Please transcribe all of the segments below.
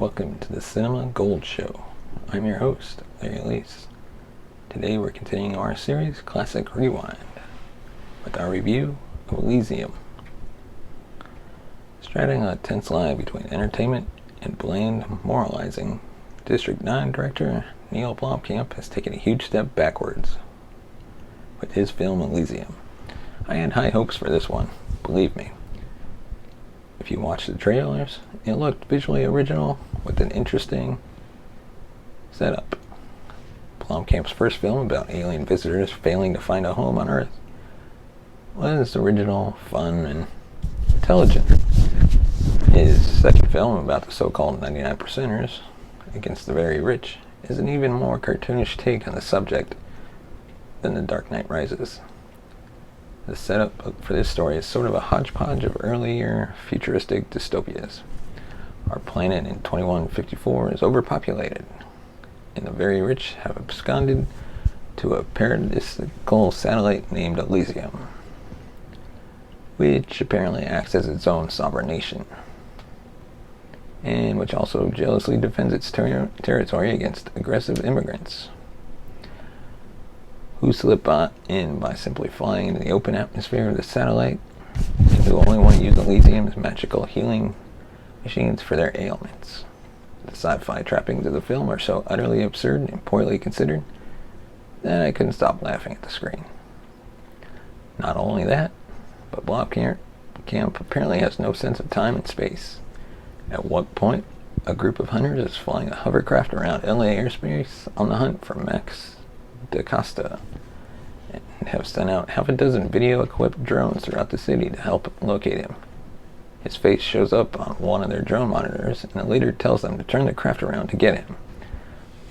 Welcome to the Cinema Gold Show. I'm your host, Larry Elise. Today we're continuing our series, Classic Rewind, with our review of Elysium. Straddling a tense line between entertainment and bland moralizing, District 9 director Neill Blomkamp has taken a huge step backwards with his film Elysium. I had high hopes for this one, believe me. If you watch the trailers, it looked visually original with an interesting setup. Blomkamp's first film about alien visitors failing to find a home on Earth was original, fun, and intelligent. His second film about the so-called 99%ers against the very rich is an even more cartoonish take on the subject than The Dark Knight Rises. The setup for this story is sort of a hodgepodge of earlier futuristic dystopias. Our planet in 2154 is overpopulated, and the very rich have absconded to a paradisical satellite named Elysium, which apparently acts as its own sovereign nation, and which also jealously defends its territory against aggressive immigrants who slip in by simply flying into the open atmosphere of the satellite, and who only want to use Elysium's magical healing machines for their ailments. The sci-fi trappings of the film are so utterly absurd and poorly considered that I couldn't stop laughing at the screen. Not only that, but Blomkamp apparently has no sense of time and space. At what point, a group of hunters is flying a hovercraft around LA airspace on the hunt for Max DaCosta, and have sent out half a dozen video-equipped drones throughout the city to help locate him. His face shows up on one of their drone monitors, and it later tells them to turn the craft around to get him.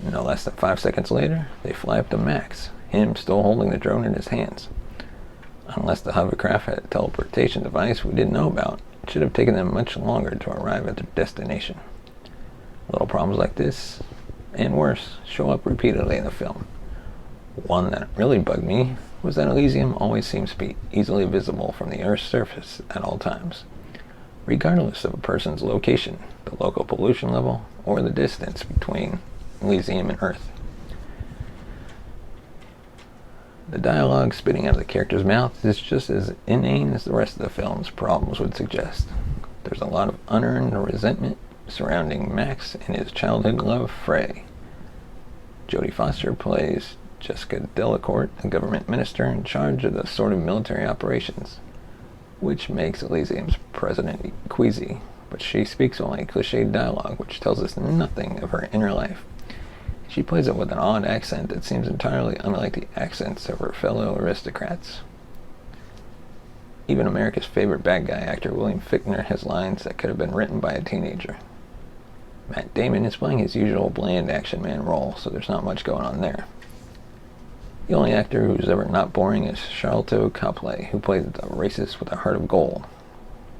No less than 5 seconds later, they fly up to Max, him still holding the drone in his hands. Unless the hovercraft had a teleportation device we didn't know about, it should have taken them much longer to arrive at their destination. Little problems like this, and worse, show up repeatedly in the film. One that really bugged me was that Elysium always seems to be easily visible from the Earth's surface at all times, regardless of a person's location, the local pollution level, or the distance between Elysium and Earth. The dialogue spitting out of the character's mouth is just as inane as the rest of the film's problems would suggest. There's a lot of unearned resentment surrounding Max and his childhood love, Frey. Jodie Foster plays Jessica Delacourt, a government minister in charge of the sort of military operations, which makes Elysium's president queasy, but she speaks only cliched dialogue, which tells us nothing of her inner life. She plays it with an odd accent that seems entirely unlike the accents of her fellow aristocrats. Even America's favorite bad guy actor William Fichtner has lines that could have been written by a teenager. Matt Damon is playing his usual bland action man role, so there's not much going on there. The only actor who's ever not boring is Sharlto Copley, who plays the racist with a heart of gold,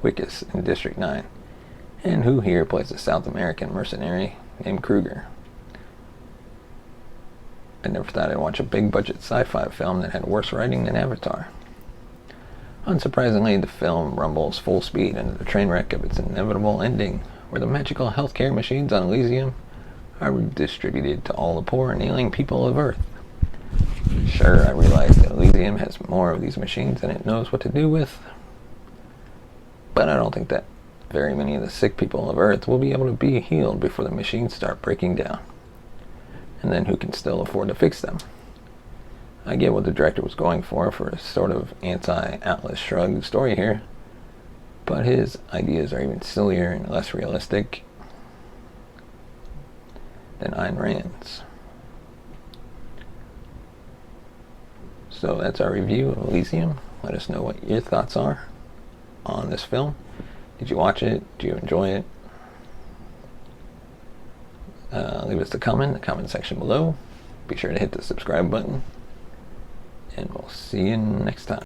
Wickus in District 9, and who here plays a South American mercenary named Kruger. I never thought I'd watch a big-budget sci-fi film that had worse writing than Avatar. Unsurprisingly, the film rumbles full speed into the train wreck of its inevitable ending, where the magical healthcare machines on Elysium are distributed to all the poor and ailing people of Earth. Sure, I realize that Elysium has more of these machines than it knows what to do with, but I don't think that very many of the sick people of Earth will be able to be healed before the machines start breaking down. And then who can still afford to fix them? I get what the director was going for a sort of anti-Atlas Shrugged story here, but his ideas are even sillier and less realistic than Ayn Rand's. So that's our review of Elysium. Let us know what your thoughts are on this film. Did you watch it? Do you enjoy it? Leave us a comment in the comment section below. Be sure to hit the subscribe button, and we'll see you next time.